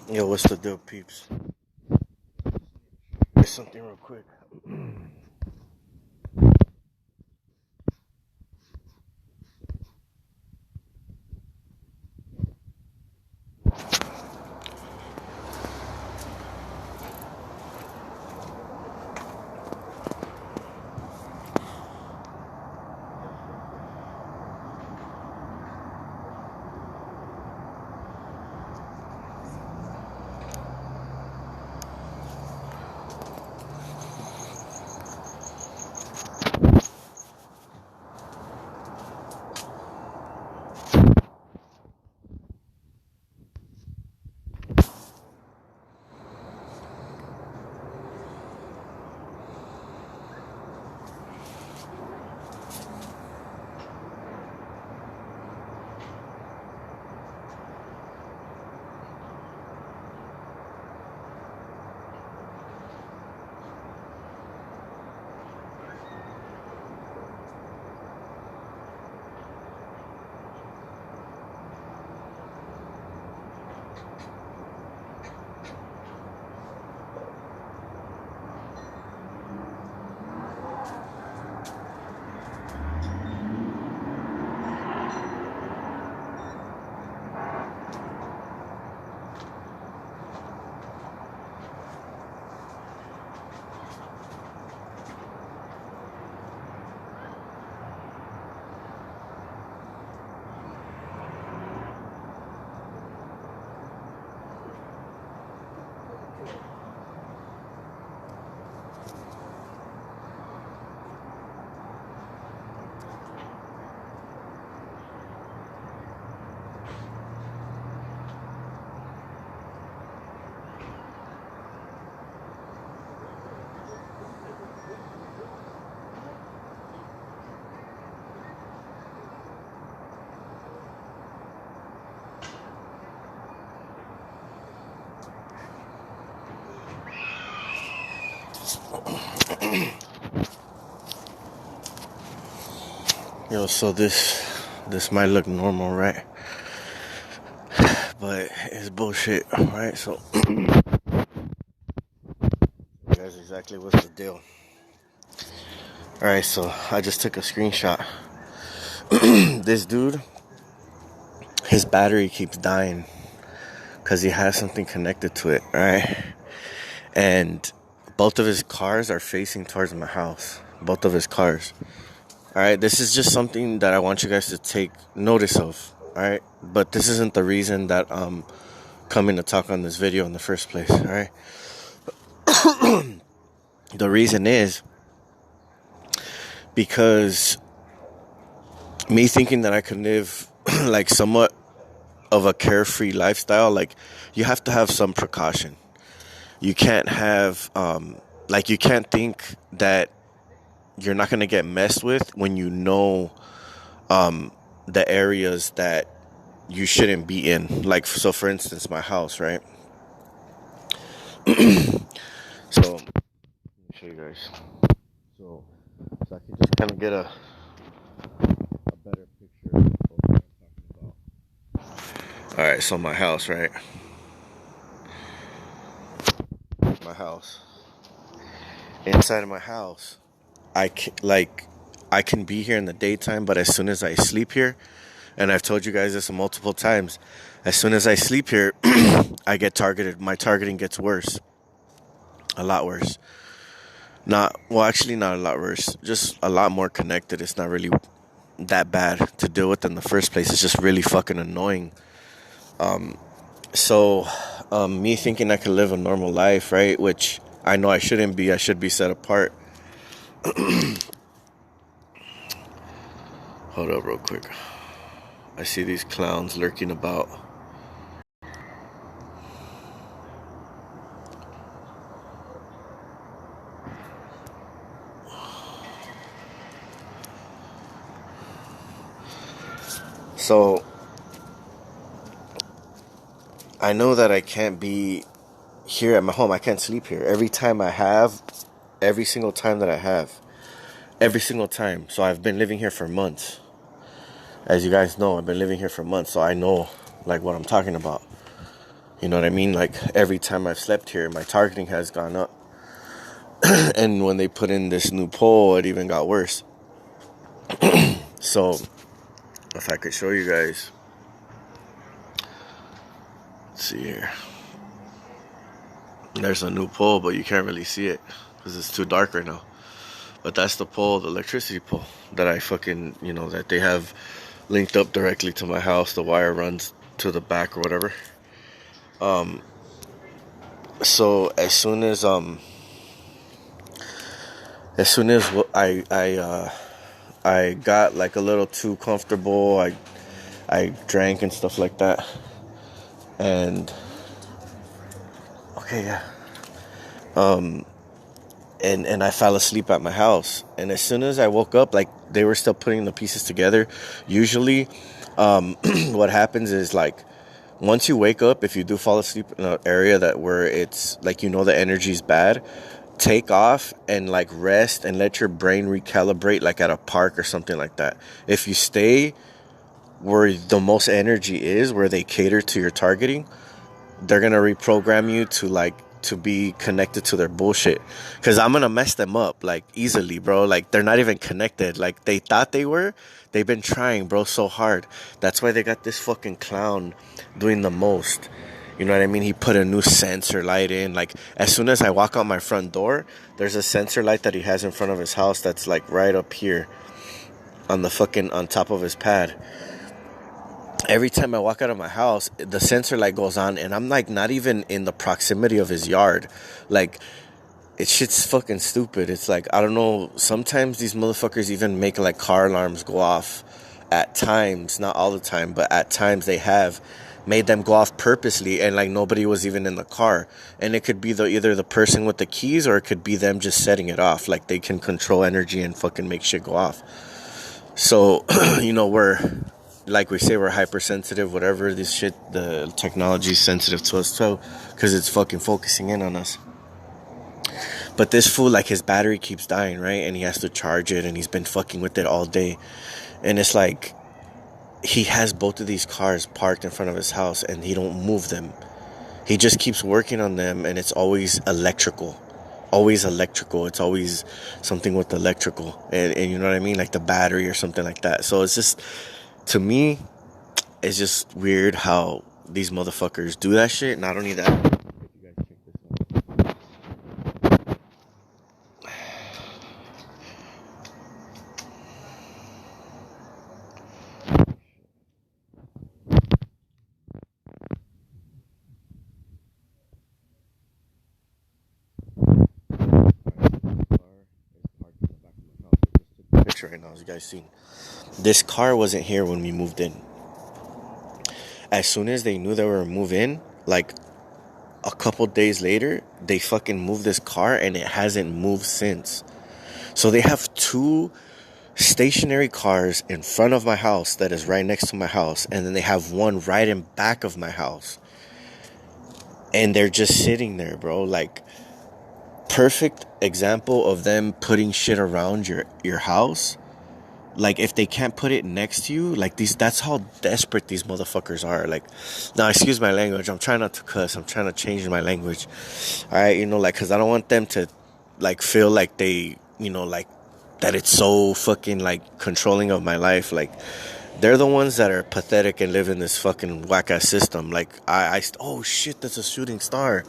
Yo, what's the deal, peeps? There's something real quick. Yo, so this might look normal, right? But it's bullshit, right? So, guys, exactly what's the deal? All right, so I just took a screenshot. This dude, his battery keeps dying because he has something connected to it, right? And both of his cars are facing towards my house. Both of his cars. All right, this is just something that I want you guys to take notice of. All right, but this isn't the reason that I'm coming to talk on this video in the first place. All right, the reason is because me thinking that I could live like somewhat of a carefree lifestyle, like you have to have some precaution. You can't have like you can't think that you're not gonna get messed with when you know the areas that you shouldn't be in. Like, so for instance, my house, right? So let me show you guys. So I can just kind of get a better picture of what I'm talking about. All right, so my house, right? My house. Inside of my house, I can be here in the daytime, but as soon as I sleep here, and I've told you guys this multiple times, as soon as I sleep here, I get targeted. My targeting gets worse, a lot worse. Actually, not a lot worse, just a lot more connected. It's not really that bad to deal with in the first place. It's just really fucking annoying. So, me thinking I could live a normal life, right? Which I know I shouldn't be. I should be set apart. Hold up real quick. I see these clowns lurking about. So, I know that I can't be here at my home. I can't sleep here. Every single time that I have, every single time. So I've been living here for months. As you guys know, I've been living here for months, so I know like what I'm talking about. You know what I mean? Like every time I've slept here, my targeting has gone up. And when they put in this new pole, it even got worse. So if I could show you guys, let's see here. There's a new pole, but you can't really see it because it's too dark right now. But that's the pole, the electricity pole that I fucking, that they have linked up directly to my house. The wire runs to the back or whatever. So as soon as I got like a little too comfortable, I drank and stuff like that. And okay, yeah. And I fell asleep at my house. And as soon as I woke up, like they were still putting the pieces together. Usually, what happens is like once you wake up, if you do fall asleep in an area that where it's like the energy's bad, take off and like rest and let your brain recalibrate, like at a park or something like that. If you stay where the most energy is, where they cater to your targeting, they're gonna reprogram you to be connected to their bullshit, because I'm gonna mess them up like easily, bro. Like they're not even connected. Like they thought they were. They've been trying, bro, so hard. That's why they got this fucking clown doing the most. You know what I mean? He put a new sensor light in. Like as soon as I walk out my front door, there's a sensor light that he has in front of his house that's like right up here on top of his pad. Every time I walk out of my house, the sensor light goes on, and I'm like not even in the proximity of his yard. Like, it shit's fucking stupid. It's like, I don't know, sometimes these motherfuckers even make like car alarms go off at times, not all the time, but at times they have made them go off purposely, and like nobody was even in the car. And it could be either the person with the keys, or it could be them just setting it off. Like they can control energy and fucking make shit go off. So, like we say, we're hypersensitive, whatever this shit, the technology is sensitive to us too, because it's fucking focusing in on us. But this fool, like his battery keeps dying, right? And he has to charge it, and he's been fucking with it all day. And it's like, he has both of these cars parked in front of his house, and he don't move them. He just keeps working on them, and it's always electrical. Always electrical. It's always something with electrical. And you know what I mean? Like the battery or something like that. So it's just, to me, it's just weird how these motherfuckers do that shit. Not only that, if you guys check this out. Picture right now, as you guys seen. This car wasn't here when we moved in. As soon as they knew they were move in, like a couple days later, they fucking moved this car, and it hasn't moved since. So they have two stationary cars in front of my house that is right next to my house, and then they have one right in back of my house, and they're just sitting there, bro. Like, perfect example of them putting shit around your house. Like, if they can't put it next to you, like that's how desperate these motherfuckers are. Like, now, excuse my language, I'm trying not to cuss, I'm trying to change my language, all right? Because I don't want them to like feel like they, like that it's so fucking like controlling of my life. Like, they're the ones that are pathetic and live in this fucking whack ass system. Like, oh shit, that's a shooting star,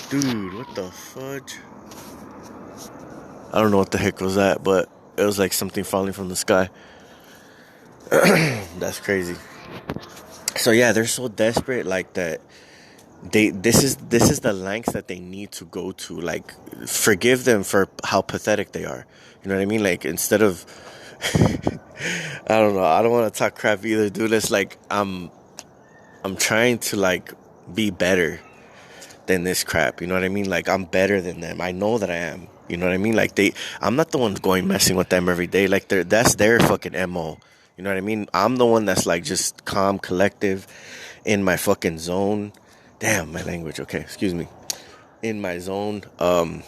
dude. What the fudge? I don't know what the heck was that, but it was like something falling from the sky. That's crazy. So yeah, they're so desperate, like that. This is the lengths that they need to go to. Like, forgive them for how pathetic they are. You know what I mean? Like, instead of, I don't know. I don't want to talk crap either, dude. It's like I'm trying to like be better than this crap. You know what I mean? Like, I'm better than them. I know that I am. You know what I mean? Like, I'm not the one going messing with them every day. Like, that's their fucking MO. You know what I mean? I'm the one that's like just calm, collective, in my fucking zone. Damn, my language. Okay, excuse me. In my zone. And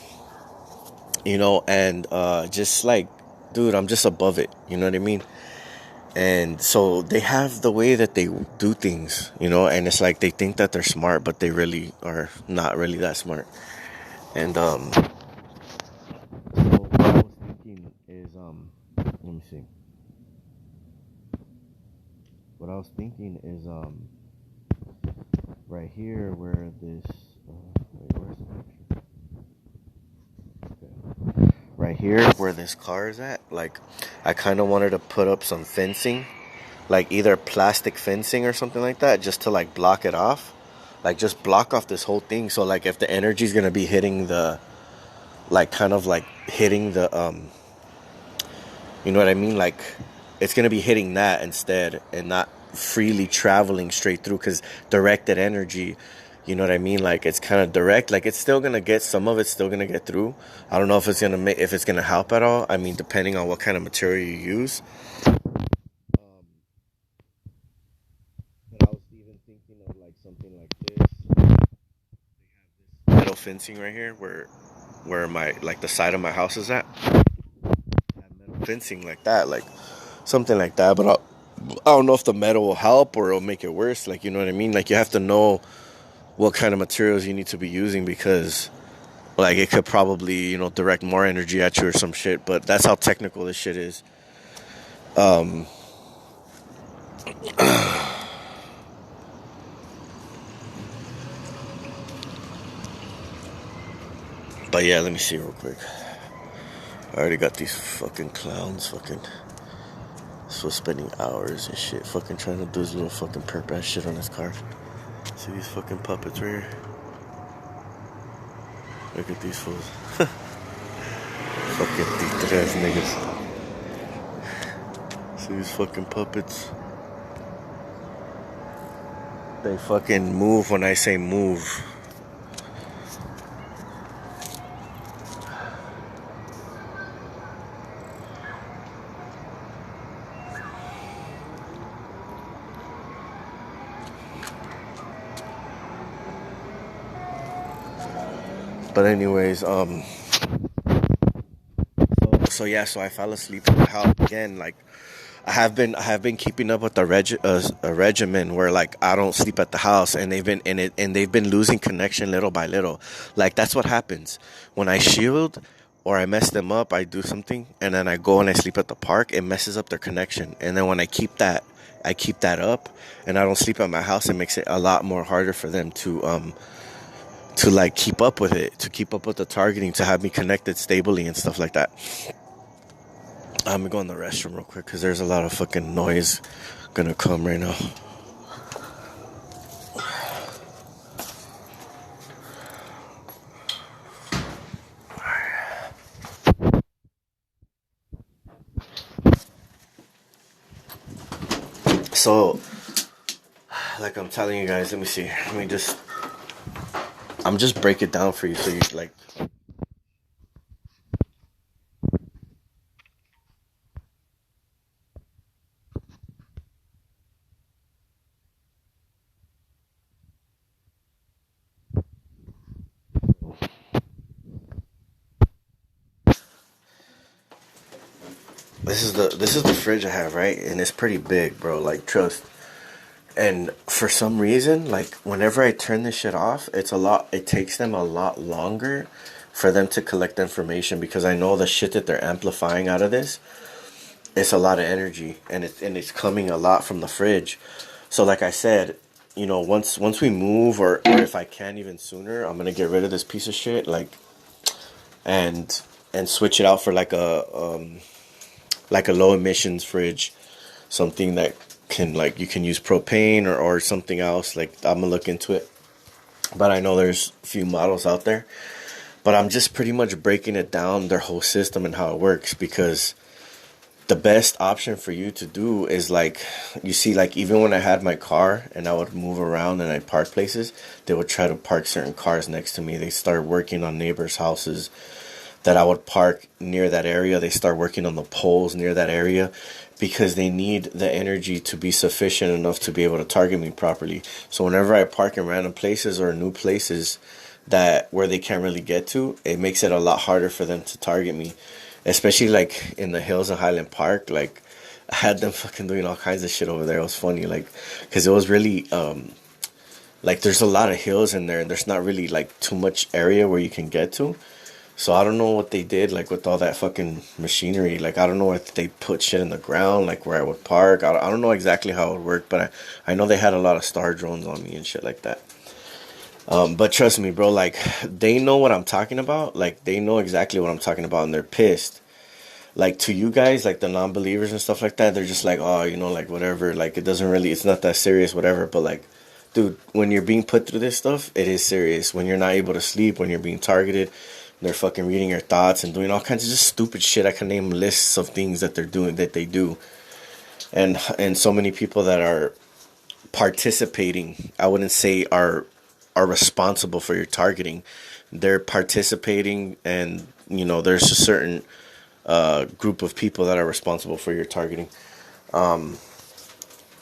just like, dude, I'm just above it. You know what I mean? And so they have the way that they do things, you know, and it's like they think that they're smart, but they really are not really that smart. And so what I was thinking is let me see. What I was thinking is right here where this wait, where's the picture? Okay. Right here where this car is at, like I kind of wanted to put up some fencing, like either plastic fencing or something like that, just to like block it off, like just block off this whole thing. So like if the energy is gonna be hitting the, like kind of like hitting the you know what I mean, like it's gonna be hitting that instead and not freely traveling straight through, because directed energy, you know what I mean, like it's kind of direct, like it's still gonna get, some of it's still gonna get through. I don't know if it's gonna make, if it's gonna help at all. I mean, depending on what kind of material you use. um, but I was even thinking of like something like this. Metal fencing right here where my, like the side of my house is at. Metal fencing like that, like something like that. But I don't know if the metal will help or it'll make it worse. Like, you know what I mean? Like, you have to know what kind of materials you need to be using, because like it could probably, you know, direct more energy at you or some shit. But that's how technical this shit is. Um, but yeah, let me see real quick. I already got these fucking clowns fucking so spending hours and shit fucking trying to do this little fucking perp ass shit on his car. See these fucking puppets right here? Look at these fools. Fucking teacher ass niggas. See these fucking puppets? They fucking move when I say move. But anyways, so yeah, so I fell asleep in the house again. Like I have been keeping up with a regimen where like I don't sleep at the house, and they've been losing connection little by little. Like that's what happens when I shield or I mess them up. I do something, and then I go and I sleep at the park. It messes up their connection, and then when I keep that up, and I don't sleep at my house. It makes it a lot more harder for them to like keep up with it, to keep up with the targeting, to have me connected stably and stuff like that. I'm gonna go in the restroom real quick because there's a lot of fucking noise gonna come right now. So, like I'm telling you guys, let me see. I'm just break it down for you so you like. This is the fridge I have, right? And it's pretty big, bro. Like, trust. And for some reason, like whenever I turn this shit off, it takes them a lot longer for them to collect information, because I know the shit that they're amplifying out of this, it's a lot of energy, and it's coming a lot from the fridge. So like I said, you know, once we move, or if I can even sooner, I'm gonna get rid of this piece of shit, like, and switch it out for like a low emissions fridge, something that can, like, you can use propane or something else. Like, I'm gonna look into it, but I know there's a few models out there. But I'm just pretty much breaking it down, their whole system and how it works, because the best option for you to do is, like, you see, like, even when I had my car and I would move around and I'd park places, they would try to park certain cars next to me. They start working on neighbors' houses that I would park near that area. They start working on the poles near that area, because they need the energy to be sufficient enough to be able to target me properly. So whenever I park in random places or new places that where they can't really get to, it makes it a lot harder for them to target me, especially like in the hills of Highland Park. Like, I had them fucking doing all kinds of shit over there. It was funny, like, because it was really like there's a lot of hills in there, and there's not really like too much area where you can get to. So I don't know what they did, like with all that fucking machinery. Like I don't know if they put shit in the ground, like where I would park. I don't know exactly how it worked, but I know they had a lot of star drones on me and shit like that. But trust me, bro, like they know what I'm talking about. Like they know exactly what I'm talking about, and they're pissed. Like to you guys, like the non-believers and stuff like that, they're just like, oh, you know, like whatever. Like it doesn't really, it's not that serious, whatever. But like, dude, when you're being put through this stuff, it is serious. When you're not able to sleep, when you're being targeted, they're fucking reading your thoughts and doing all kinds of just stupid shit. I can name lists of things that they're doing, that they do, and so many people that are participating. I wouldn't say are responsible for your targeting. They're participating, and you know, there's a certain group of people that are responsible for your targeting.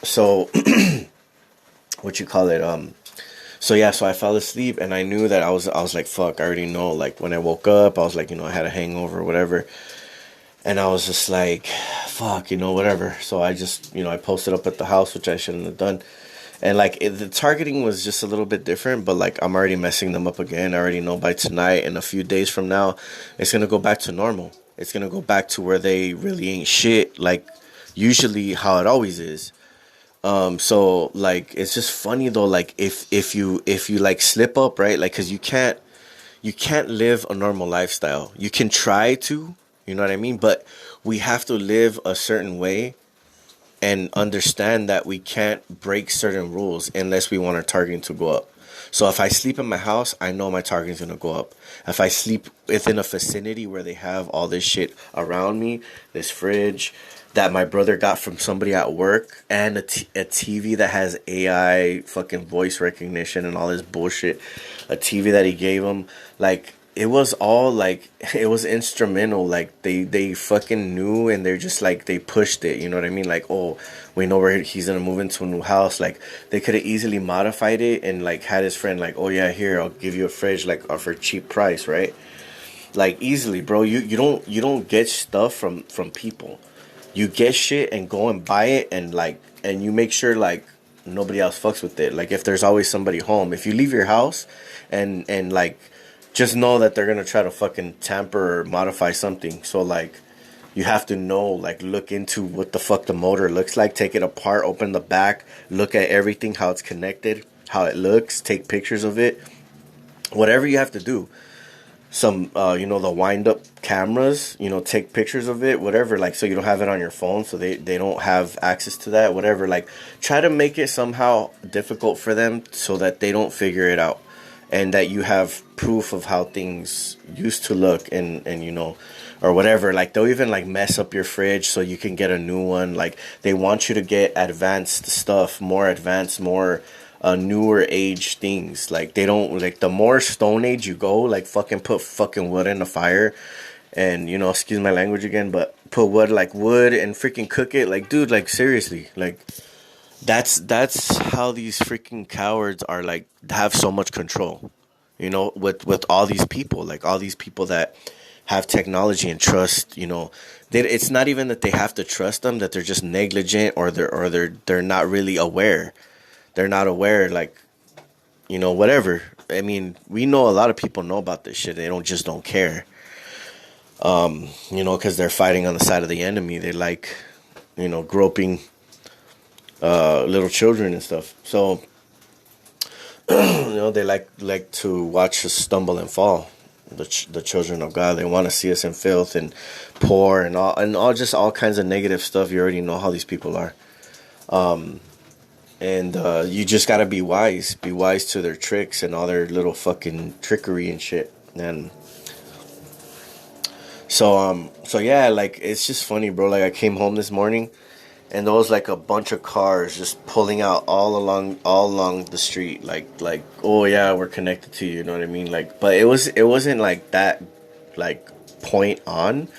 So what you call it? So yeah, so I fell asleep, and I knew that I was like, fuck, I already know. Like when I woke up, I was like, you know, I had a hangover or whatever, and I was just like, fuck, you know, whatever. So I just, you know, I posted up at the house, which I shouldn't have done. And like the targeting was just a little bit different, but like I'm already messing them up again. I already know by tonight and a few days from now, it's gonna go back to normal. It's gonna go back to where they really ain't shit, like usually how it always is. So like it's just funny though, like if you like slip up, right? Like, cause you can't live a normal lifestyle. You can try to, you know what I mean? But we have to live a certain way and understand that we can't break certain rules unless we want our targeting to go up. So if I sleep in my house, I know my targeting's gonna go up. If I sleep within a vicinity where they have all this shit around me, this fridge that my brother got from somebody at work, and a TV that has AI fucking voice recognition and all this bullshit, a TV that he gave him, like it was all like it was instrumental. Like they fucking knew, and they're just like they pushed it, you know what I mean? Like, oh, we know where he's gonna move into a new house. Like they could have easily modified it and like had his friend like, oh yeah, here, I'll give you a fridge like for a cheap price, right? Like easily, bro. You don't get stuff from people. You get shit and go and buy it, and like, and you make sure like nobody else fucks with it. Like if there's always somebody home, if you leave your house and like, just know that they're gonna try to fucking tamper or modify something. So like you have to know, like look into what the fuck the motor looks like, take it apart, open the back, look at everything, how it's connected, how it looks, take pictures of it, whatever you have to do. Some you know, the wind up cameras, you know, take pictures of it, whatever, like so you don't have it on your phone, so they don't have access to that, whatever. Like try to make it somehow difficult for them so that they don't figure it out, and that you have proof of how things used to look, and you know, or whatever. Like they'll even like mess up your fridge so you can get a new one. Like they want you to get advanced stuff, more advanced, more newer age things. Like they don't, like the more stone age you go, like fucking put fucking wood in the fire, and you know, excuse my language again, but put wood, like wood, and freaking cook it. Like dude, like seriously, like that's how these freaking cowards are, like have so much control, you know, with all these people, like all these people that have technology and trust, you know, it's not even that they have to trust them, that they're just negligent, or they're not really aware. They're not aware, like, you know, whatever. I mean, we know a lot of people know about this shit. They don't care. You know, because they're fighting on the side of the enemy. They like, you know, groping little children and stuff. So, you know, they like to watch us stumble and fall. The children of God. They want to see us in filth and poor and all just all kinds of negative stuff. You already know how these people are. And you just gotta be wise. Be wise to their tricks and all their little fucking trickery and shit. And so yeah, like it's just funny, bro. Like I came home this morning, and there was like a bunch of cars just pulling out all along the street. Like oh yeah, we're connected to you. You know what I mean? Like, but it wasn't like that, like point on.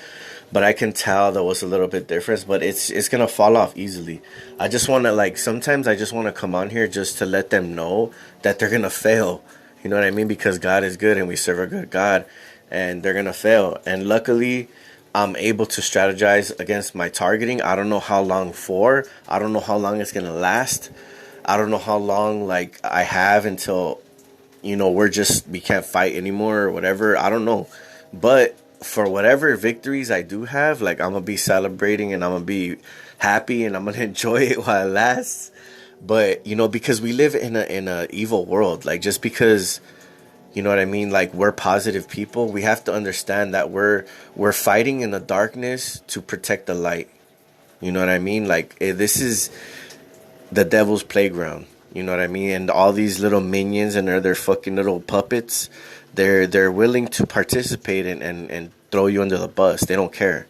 But I can tell there was a little bit difference, but it's gonna fall off easily. I just wanna, like, sometimes I just wanna come on here just to let them know that they're gonna fail. You know what I mean? Because God is good and we serve a good God, and they're gonna fail. And luckily, I'm able to strategize against my targeting. I don't know how long for. I don't know how long it's gonna last. I don't know how long like I have until we can't fight anymore or whatever. I don't know. But for whatever victories I do have, like I'm gonna be celebrating and I'm gonna be happy and I'm gonna enjoy it while it lasts. But because we live in a evil world, like just because you know what I mean, like we're positive people, we have to understand that we're fighting in the darkness to protect the light. You know what I mean? Like this is the devil's playground. You know what I mean? And all these little minions and their fucking little puppets, they're willing to participate and throw you under the bus. They don't care.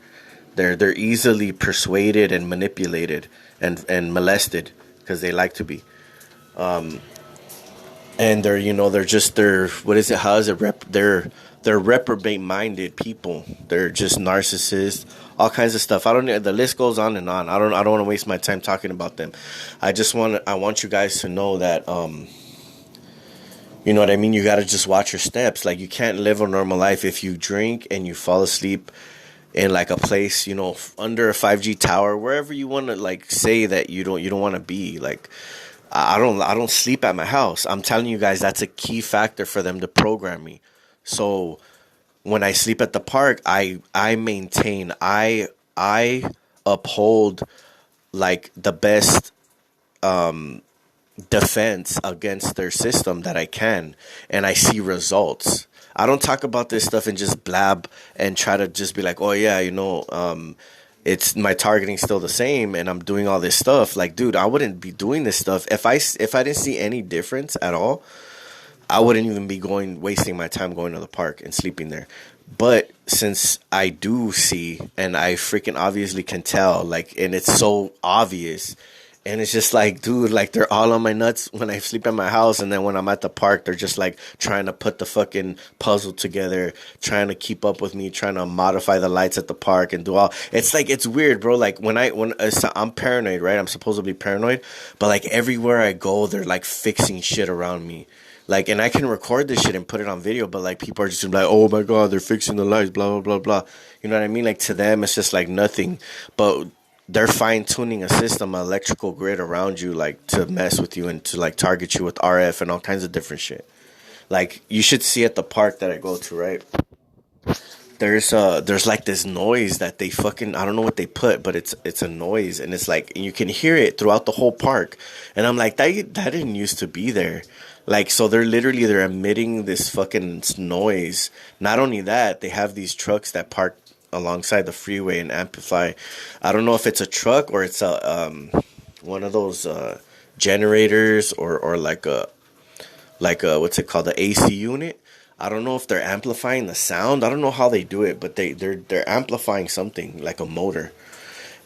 They're easily persuaded and manipulated and molested because they like to be. And they're what is it? How is it? They're reprobate minded people. They're just narcissists, all kinds of stuff. I don't. The list goes on and on. I don't want to waste my time talking about them. I want you guys to know that you know what I mean. You got to just watch your steps. Like you can't live a normal life if you drink and you fall asleep in like a place, under a 5G tower, wherever you want to like say that you don't want to be. Like I don't sleep at my house. I'm telling you guys that's a key factor for them to program me. So when I sleep at the park, I maintain I uphold like the best defense against their system that I can, and I see results. I don't talk about this stuff and just blab and try to just be like, oh yeah, it's my targeting still the same and I'm doing all this stuff. Like, dude, I wouldn't be doing this stuff if I didn't see any difference at all. I wouldn't even be wasting my time going to the park and sleeping there. But since I do see and I freaking obviously can tell, like, and it's so obvious. And it's just like, dude, like they're all on my nuts when I sleep at my house. And then when I'm at the park, they're just like trying to put the fucking puzzle together, trying to keep up with me, trying to modify the lights at the park and do all. It's like, it's weird, bro. Like I'm paranoid, right? I'm supposed to be paranoid. But like everywhere I go, they're like fixing shit around me. Like, and I can record this shit and put it on video, but like people are just like, oh my God, they're fixing the lights, blah, blah, blah, blah. You know what I mean? Like to them, it's just like nothing. But they're fine tuning a system, an electrical grid around you, like to mess with you and to like target you with RF and all kinds of different shit. Like you should see at the park that I go to, right? There's like this noise that they fucking, I don't know what they put, but it's a noise and it's like you can hear it throughout the whole park. And I'm like, that didn't used to be there. Like, so they're emitting this fucking noise. Not only that, they have these trucks that park alongside the freeway and amplify. I don't know if it's a truck or it's a one of those generators or like a what's it called, the AC unit. I don't know if they're amplifying the sound. I don't know how they do it, but they're amplifying something like a motor.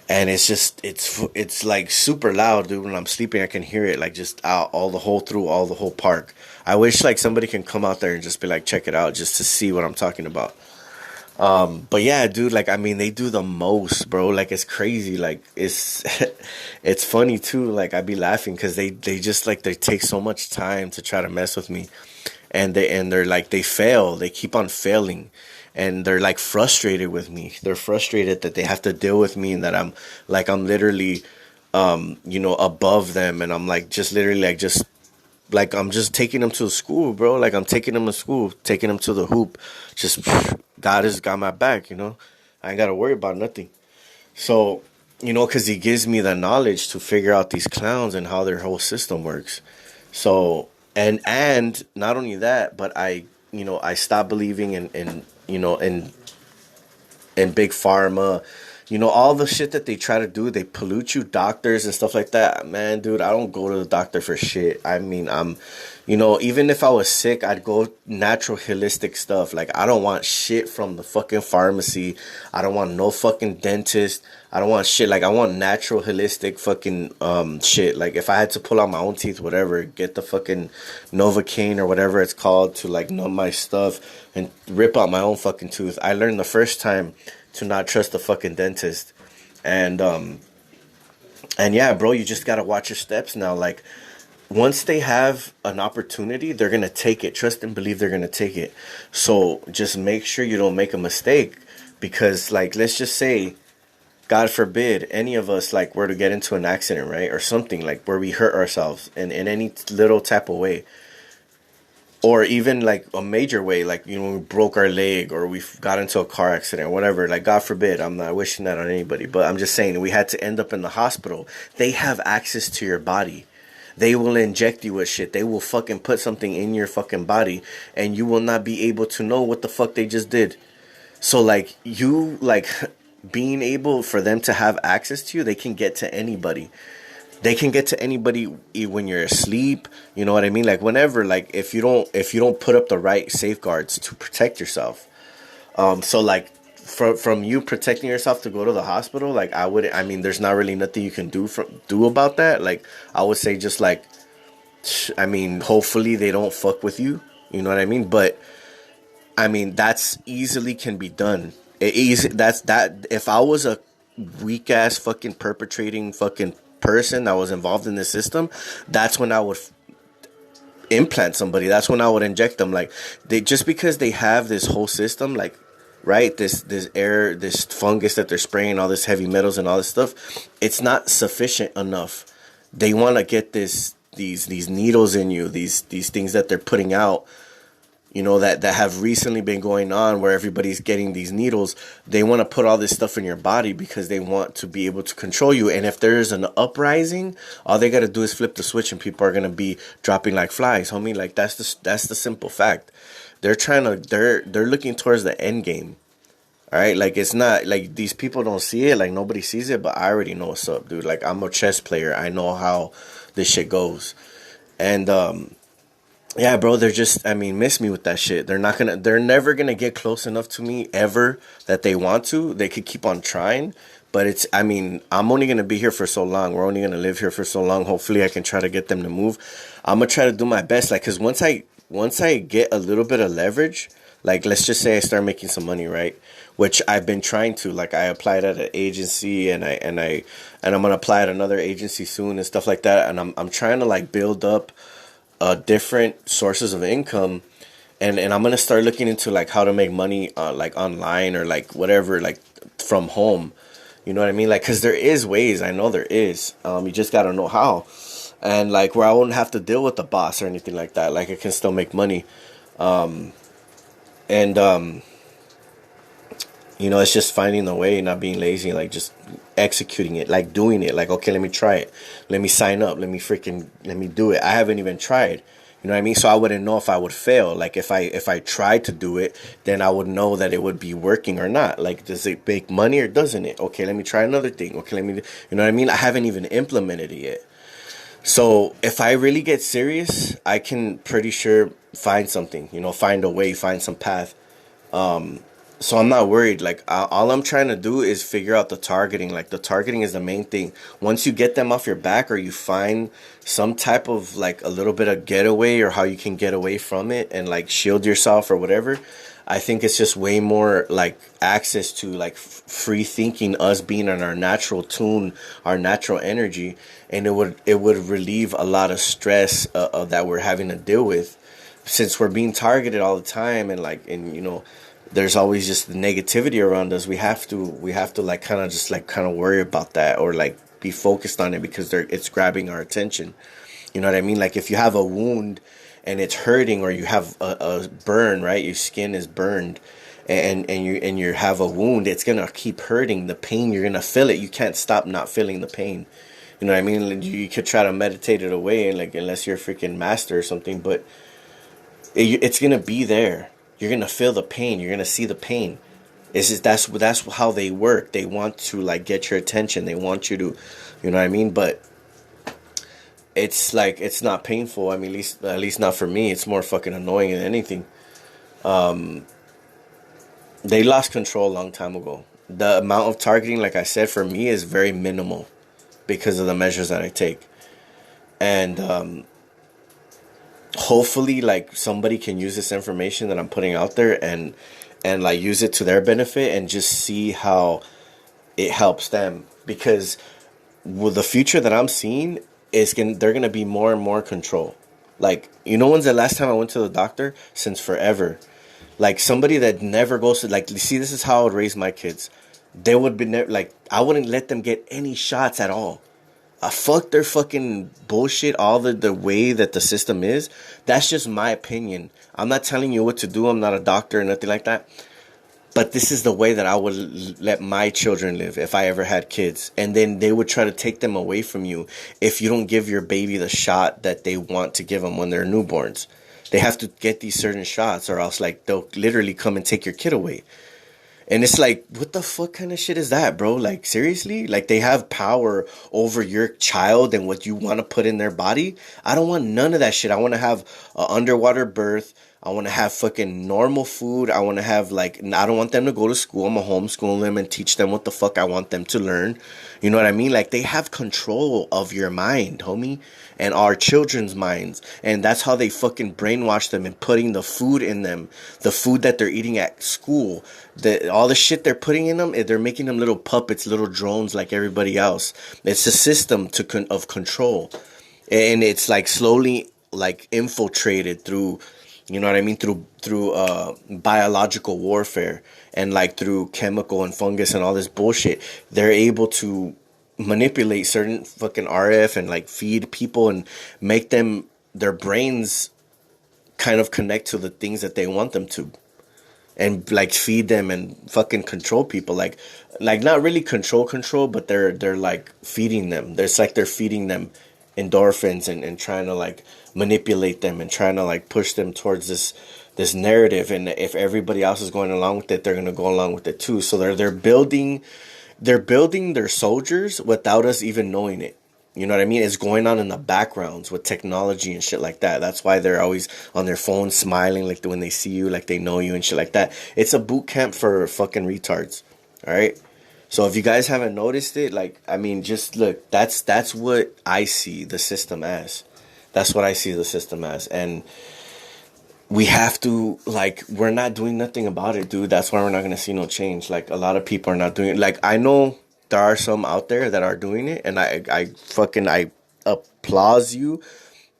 And it's just it's like super loud, dude. When I'm sleeping, I can hear it like just out all the whole park. I wish like somebody can come out there and just be like, check it out, just to see what I'm talking about. But yeah, dude, like I mean, they do the most, bro. Like it's crazy. Like it's it's funny too. Like I be laughing because they just like they take so much time to try to mess with me, and they're like they fail. They keep on failing. And they're like frustrated with me. They're frustrated that they have to deal with me and that I'm literally, above them. And I'm like, just literally like I'm just taking them to school, bro. Like I'm taking them to school, taking them to the hoop. Just God has got my back, I ain't got to worry about nothing. So, because he gives me the knowledge to figure out these clowns and how their whole system works. So, and not only that, but I stopped believing in big pharma, all the shit that they try to do. They pollute you, doctors and stuff like that. Man, dude, I don't go to the doctor for shit. I mean, even if I was sick, I'd go natural, holistic stuff. Like, I don't want shit from the fucking pharmacy. I don't want no fucking dentist. I don't want shit. Like, I want natural, holistic fucking shit. Like, if I had to pull out my own teeth, whatever, get the fucking Novocaine or whatever it's called to, like, numb my stuff and rip out my own fucking tooth. I learned the first time to not trust the fucking dentist. And yeah, bro, you just gotta watch your steps now. Like, once they have an opportunity, they're gonna take it. Trust and believe they're gonna take it. So just make sure you don't make a mistake. Because like, let's just say, God forbid, any of us like were to get into an accident, right, or something like where we hurt ourselves in any little type of way, or even like a major way, like, you know, we broke our leg or we got into a car accident or whatever. Like, God forbid, I'm not wishing that on anybody, but I'm just saying we had to end up in the hospital. They have access to your body. They will inject you with shit. They will fucking put something in your fucking body, and you will not be able to know what the fuck they just did. So like, you like being able for them to have access to you, they can get to anybody. They can get to anybody when you're asleep. You know what I mean? Like, whenever, like, if you don't put up the right safeguards to protect yourself. So like, from you protecting yourself to go to the hospital, like, I mean, there's not really nothing you can do about that. Like, I would say just like, I mean, hopefully they don't fuck with you. You know what I mean? But I mean, that's easily can be done. That's that. If I was a weak ass fucking perpetrating fucking person that was involved in the system, that's when I would implant somebody. That's when I would inject them. Like, they, just because they have this whole system, like, right, this air, this fungus that they're spraying, all this heavy metals and all this stuff, it's not sufficient enough. They want to get these needles in you, these things that they're putting out, you know, that have recently been going on, where everybody's getting these needles. They want to put all this stuff in your body because they want to be able to control you. And if there's an uprising, all they got to do is flip the switch and people are going to be dropping like flies, homie. Like, that's the simple fact. They're looking towards the end game. All right, like, it's not like these people don't see it, like nobody sees it, but I already know what's up, dude. Like, I'm a chess player. I know how this shit goes. And yeah, bro, they're just, I mean, miss me with that shit. They're never gonna get close enough to me ever that they want to. They could keep on trying, but it's, I mean, I'm only gonna be here for so long. We're only gonna live here for so long. Hopefully I can try to get them to move. I'm gonna try to do my best, like, cause once I get a little bit of leverage, like, let's just say I start making some money, right? Which I've been trying to, like, I applied at an agency, and I'm gonna apply at another agency soon and stuff like that. And I'm trying to like build up different sources of income, and I'm gonna start looking into like how to make money like online or like whatever, like from home. You know what I mean? Like, cause there is ways. I know there is. You just gotta know how, and like where I won't have to deal with the boss or anything like that. Like, I can still make money, and you know, it's just finding the way, not being lazy, like just executing it, like doing it. Like, okay, let me try it. Let me sign up. Let me do it. I haven't even tried. You know what I mean? So I wouldn't know if I would fail. Like, if I tried to do it, then I would know that it would be working or not. Like, does it make money or doesn't it? Okay, let me try another thing. Okay, you know what I mean? I haven't even implemented it yet. So if I really get serious, I can pretty sure find something, you know, find a way, find some path. So I'm not worried. Like, all I'm trying to do is figure out the targeting. Like, the targeting is the main thing. Once you get them off your back, or you find some type of like a little bit of getaway, or how you can get away from it and like shield yourself or whatever, I think it's just way more like access to like free thinking, us being in our natural tune, our natural energy, and it would relieve a lot of stress that we're having to deal with, since we're being targeted all the time, and like, and you know, there's always just the negativity around us. We have to like kind of worry about that, or like be focused on it, because it's grabbing our attention. You know what I mean? Like, if you have a wound and it's hurting, or you have a burn, right? Your skin is burned, and you have a wound, it's gonna keep hurting. The pain, you're gonna feel it. You can't stop not feeling the pain. You know what I mean? You could try to meditate it away, and like, unless you're a freaking master or something, but it's gonna be there. You're gonna feel the pain. You're gonna see the pain. It's just that's how they work. They want to like get your attention. They want you to, you know what I mean? But it's like, it's not painful. I mean, at least not for me. It's more fucking annoying than anything. They lost control a long time ago. The amount of targeting, like I said, for me is very minimal because of the measures that I take, and hopefully like somebody can use this information that I'm putting out there, and like use it to their benefit, and just see how it helps them. Because with the future that I'm seeing, they're gonna be more and more control. Like, you know, when's the last time I went to the doctor? Since forever. Like somebody that never goes to, like, see, this is how I would raise my kids. They would be like, I wouldn't let them get any shots at all. I fuck their fucking bullshit, all the way that the system is. That's just my opinion. I'm not telling you what to do. I'm not a doctor or nothing like that. But this is the way that I would let my children live if I ever had kids. And then they would try to take them away from you if you don't give your baby the shot that they want to give them when they're newborns. They have to get these certain shots, or else like they'll literally come and take your kid away. And it's like, what the fuck kind of shit is that, bro? Like, seriously? Like, they have power over your child and what you want to put in their body? I don't want none of that shit. I want to have an underwater birth. I want to have fucking normal food. I want to have, like, I don't want them to go to school. I'm going to homeschool them and teach them what the fuck I want them to learn. You know what I mean? Like, they have control of your mind, homie, and our children's minds. And that's how they fucking brainwash them and putting the food in them, the food that they're eating at school, all the shit they're putting in them. They're making them little puppets, little drones like everybody else. It's a system of control, and it's like slowly like infiltrated through, you know what I mean, through biological warfare, and like through chemical and fungus and all this bullshit. They're able to manipulate certain fucking RF and like feed people and make them, their brains kind of connect to the things that they want them to, and like feed them and fucking control people, like not really control, but they're like feeding them. There's like they're feeding them endorphins and trying to like manipulate them and trying to like push them towards this narrative. And if everybody else is going along with it, they're gonna go along with it too. So they're building their soldiers without us even knowing it. You know what I mean? It's going on in the backgrounds with technology and shit like that. That's why they're always on their phone smiling, like when they see you, like they know you and shit like that. It's a boot camp for fucking retards. All right? So if you guys haven't noticed it, like, I mean, just look, that's what I see the system as. That's what I see the system as. And we have to, like, we're not doing nothing about it, dude. That's why we're not going to see no change. Like, a lot of people are not doing it. Like, I know there are some out there that are doing it, and I applaud you.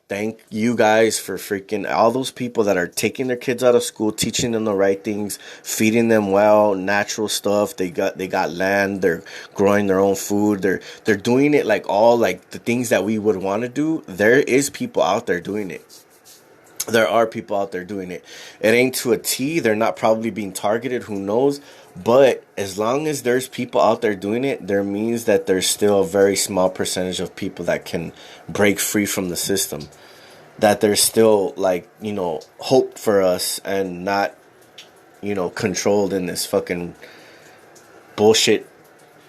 Thank you guys for freaking all those people that are taking their kids out of school, teaching them the right things, feeding them well, natural stuff. They got land, they're growing their own food. They're doing it like all like the things that we would want to do. There is people out there doing it. There are people out there doing it. It ain't to a T. They're not probably being targeted. Who knows? But as long as there's people out there doing it, there means that there's still a very small percentage of people that can break free from the system. That there's still, like, you know, hope for us and not, you know, controlled in this fucking bullshit,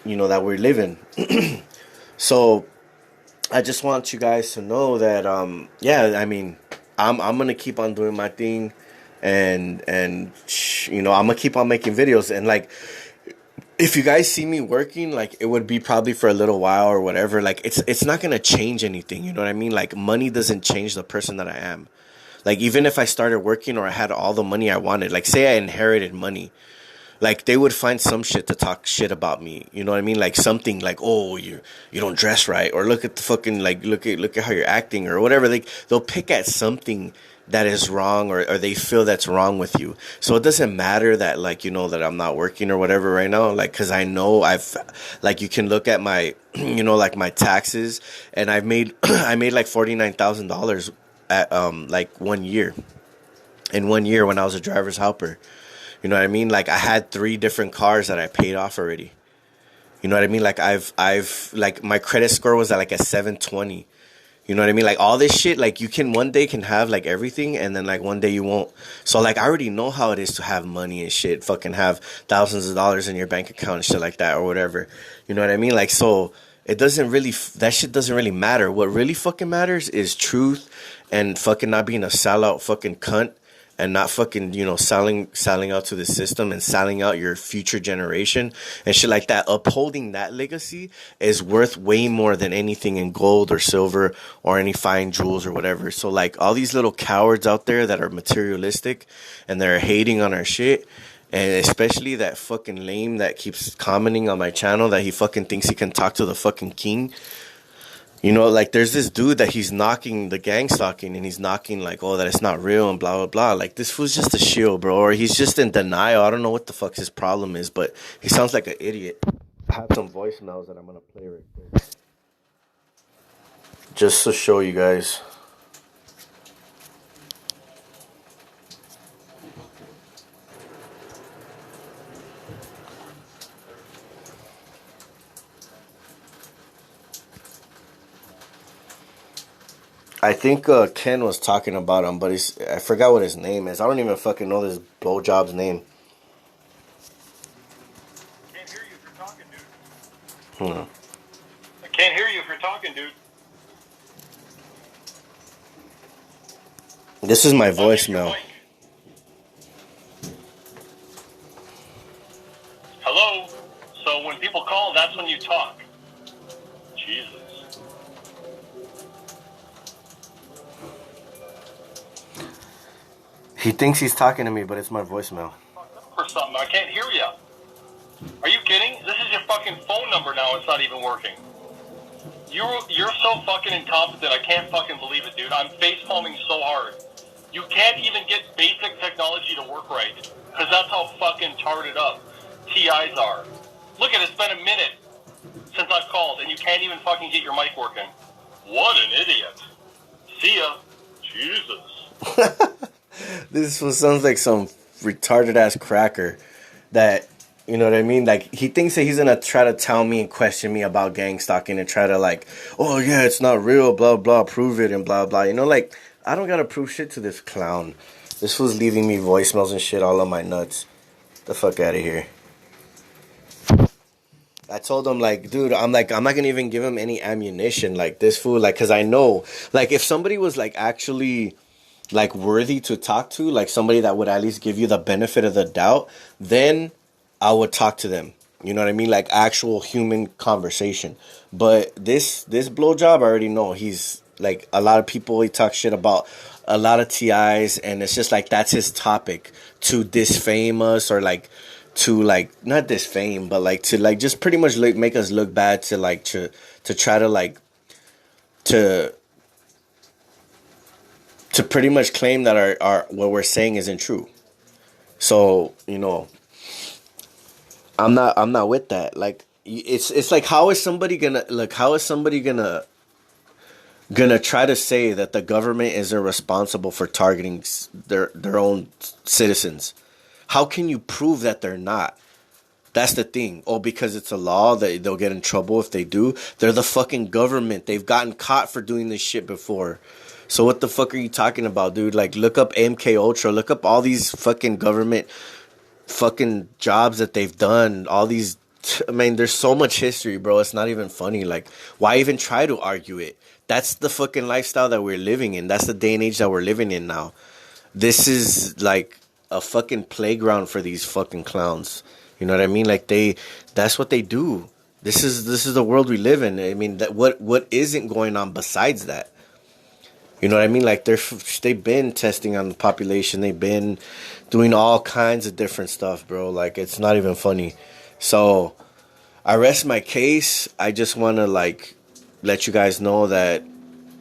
you know, that we're living. So I just want you guys to know that, yeah, I mean, I'm gonna keep on doing my thing, and you know, I'm gonna keep on making videos. And like, if you guys see me working, like, it would be probably for a little while or whatever. Like, it's not gonna change anything. You know what I mean? Like, money doesn't change the person that I am. Like, even if I started working or I had all the money I wanted, like, say I inherited money, like, they would find some shit to talk shit about me. You know what I mean? Like, something like, oh, you don't dress right, or look at the fucking, like, look at how you're acting, or whatever. Like, they'll pick at something that is wrong, or they feel that's wrong with you. So it doesn't matter that, like, you know, that I'm not working or whatever right now. Like, cause I know like, you can look at my, you know, like my taxes, and I made like $49,000 at, like 1 year. In 1 year when I was a driver's helper. You know what I mean? Like, I had 3 different cars that I paid off already. You know what I mean? Like, I've like, my credit score was at like a 720. You know what I mean? Like, all this shit, like, you can one day can have like everything, and then like one day you won't. So like, I already know how it is to have money and shit, fucking have thousands of dollars in your bank account and shit like that, or whatever. You know what I mean? Like, so it doesn't really, that shit doesn't really matter. What really fucking matters is truth, and fucking not being a sellout fucking cunt, and not fucking, you know, selling out to the system and selling out your future generation and shit like that. Upholding that legacy is worth way more than anything in gold or silver or any fine jewels or whatever. So like, all these little cowards out there that are materialistic and they're hating on our shit, and especially that fucking lame that keeps commenting on my channel that he fucking thinks he can talk to the fucking king. You know, like there's this dude that he's knocking the gang stalking, and he's knocking like, oh, that it's not real and blah blah blah. Like this fool's just a shield, bro, or he's just in denial. I don't know what the fuck his problem is, but he sounds like an idiot. I have some voicemails that I'm gonna play right quick, just to show you guys. I think Ken was talking about him, but I forgot what his name is. I don't even fucking know this blowjob's name. Can't hear you if you're talking, dude. Hmm. I can't hear you if you're talking, dude. This is my Unmute your voicemail. mic. Hello? So when people call, that's when you talk. Jesus. He thinks he's talking to me, but it's my voicemail. For something. I can't hear you. Are you kidding? This is your fucking phone number now. It's not even working. You're so fucking incompetent. I can't fucking believe it, dude. I'm face palming so hard. You can't even get basic technology to work right. Because that's how fucking tarded up TIs are. Look at it. It's been a minute since I've called, and you can't even fucking get your mic working. What an idiot. See ya. Jesus. This sounds like some retarded ass cracker that, you know what I mean? Like, he thinks that he's gonna try to tell me and question me about gang stalking and try to, like, oh yeah, it's not real, blah blah, prove it and blah blah. You know, like, I don't gotta prove shit to this clown. This was leaving me voicemails and shit all on my nuts. The fuck out of here. I told him, like, dude, I'm not gonna even give him any ammunition. Like, this fool, like, cause I know, like, if somebody was like actually like worthy to talk to, like somebody that would at least give you the benefit of the doubt, then I would talk to them. You know what I mean? Like actual human conversation. But this blowjob, I already know he's like, a lot of people, he talks shit about a lot of TIs, and it's just like that's his topic, to disfame us, or like to like not disfame, but like to like just pretty much make us look bad, to like to try to like to pretty much claim that our what we're saying isn't true. So, you know, I'm not with that. Like, it's like, how is somebody gonna try to say that the government isn't responsible for targeting their own citizens? How can you prove that they're not? That's the thing. Oh, because it's a law that they'll get in trouble if they do. They're the fucking government. They've gotten caught for doing this shit before. So what the fuck are you talking about, dude? Like, look up MK Ultra. Look up all these fucking government fucking jobs that they've done. All these, I mean, there's so much history, bro. It's not even funny. Like, why even try to argue it? That's the fucking lifestyle that we're living in. That's the day and age that we're living in now. This is like a fucking playground for these fucking clowns. You know what I mean? Like, that's what they do. This is the world we live in. I mean, that what isn't going on besides that? You know what I mean? Like, they've been testing on the population. They've been doing all kinds of different stuff, bro. Like, it's not even funny. So, I rest my case. I just want to, like, let you guys know that,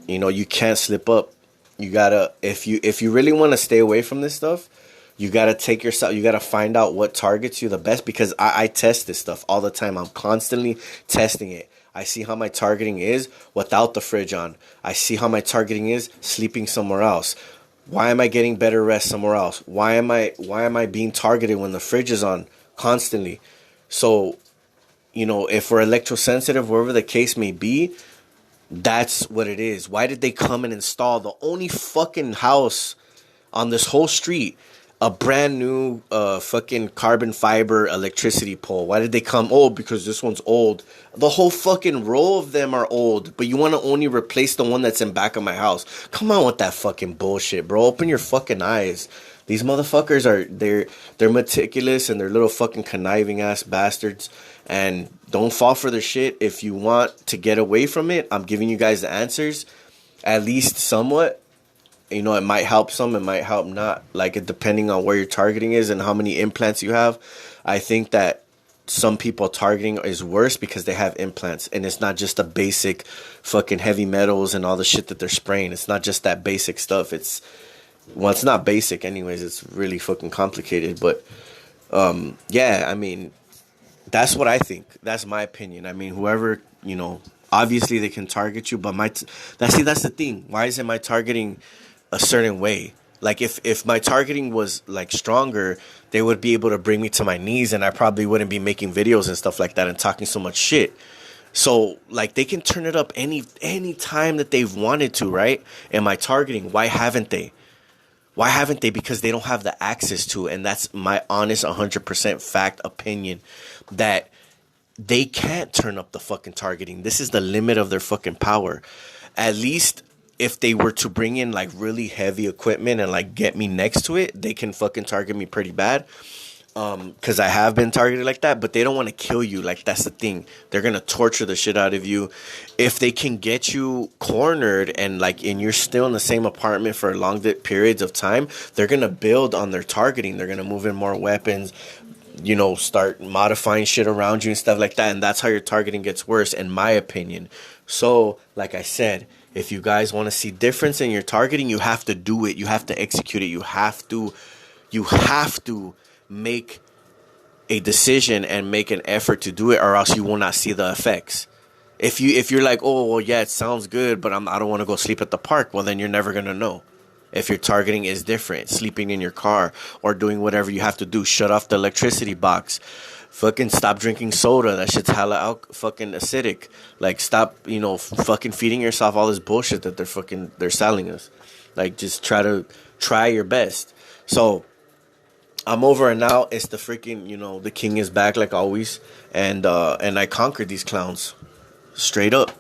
you know, you can't slip up. You gotta, if you really want to stay away from this stuff, you gotta you gotta find out what targets you the best, because I test this stuff all the time. I'm constantly testing it. I see how my targeting is without the fridge on. I see how my targeting is sleeping somewhere else. Why am I getting better rest somewhere else? Why am I being targeted when the fridge is on constantly? So, you know, if we're electrosensitive, wherever the case may be, that's what it is. Why did they come and install the only fucking house on this whole street, a brand new fucking carbon fiber electricity pole? Why did they come? Oh, because this one's old. The whole fucking row of them are old, but you want to only replace the one that's in back of my house. Come on with that fucking bullshit, bro. Open your fucking eyes. These motherfuckers they're meticulous, and they're little fucking conniving ass bastards. And don't fall for their shit. If you want to get away from it, I'm giving you guys the answers, at least somewhat. You know, it might help some, it might help not. Like, depending on where your targeting is and how many implants you have. I think that some people targeting is worse because they have implants, and it's not just the basic fucking heavy metals and all the shit that they're spraying. It's not just that basic stuff. It's not basic anyways. It's really fucking complicated. But yeah, I mean, that's what I think. That's my opinion. I mean, whoever, you know, obviously they can target you, but that's the thing. Why isn't my targeting a certain way? Like if my targeting was like stronger, they would be able to bring me to my knees, and I probably wouldn't be making videos and stuff like that and talking so much shit. So like they can turn it up any time that they've wanted to, right? And my targeting, why haven't they? Why haven't they? Because they don't have the access to it, and that's my honest 100% fact opinion, that they can't turn up the fucking targeting. This is the limit of their fucking power. At least if they were to bring in like really heavy equipment and like get me next to it, they can fucking target me pretty bad. Because I have been targeted like that, but they don't want to kill you. Like, that's the thing. They're going to torture the shit out of you. If they can get you cornered and you're still in the same apartment for long periods of time, they're going to build on their targeting. They're going to move in more weapons, you know, start modifying shit around you and stuff like that. And that's how your targeting gets worse, in my opinion. So, like I said, if you guys want to see difference in your targeting, you have to do it. You have to execute it. You have to make a decision and make an effort to do it, or else you will not see the effects. If you're like, oh, well, yeah, it sounds good, but I don't want to go sleep at the park, well, then you're never going to know. If your targeting is different, sleeping in your car or doing whatever you have to do, shut off the electricity box, fucking stop drinking soda, that shit's hella fucking acidic. Like, stop, you know, fucking feeding yourself all this bullshit that they're selling us. Like, just try your best. So I'm over and out. It's the freaking, you know, the king is back like always, and I conquered these clowns straight up.